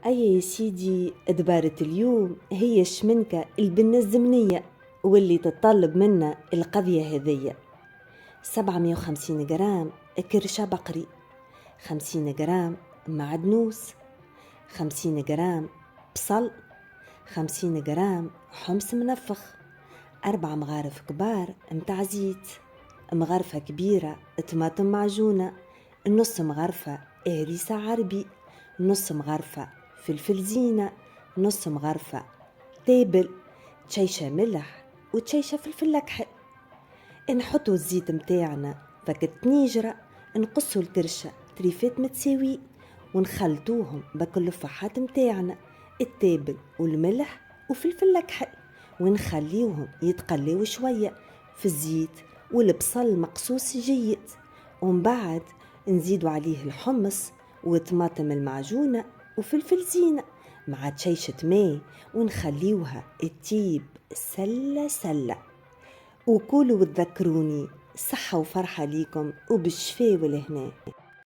أي يا سيدي دبارة اليوم هي الشمنكة البنة الزمنية واللي تتطلب منا القضية هذية. 750 جرام كرشة بقري، 50 جرام معدنوس، 50 جرام بصل، 50 جرام حمص منفخ، 4 مغارف كبار متاع زيت، مغرفة كبيرة طماطم معجونة، نص مغرفة هريسة عربي، نص مغرفة فلفل زينة، نص مغرفة تابل، تشيشة ملح وتشيشة فلفل أكحل. نحطوا الزيت متاعنا فكت نيجرة، نقصوا الكرشة تريفات متساوي ونخلطوهم بكل الفحات متاعنا التابل والملح وفلفل أكحل، ونخليوهم يتقليوا شوية في الزيت والبصل مقصوص جيد، ومن بعد نزيدوا عليه الحمص والطماطم المعجونة وفلفل زينة مع تشيشة ماء ونخليوها تطيب سلة سلة. وكولوا وتذكروني صحة وفرحة ليكم وبالشفاء والهنا.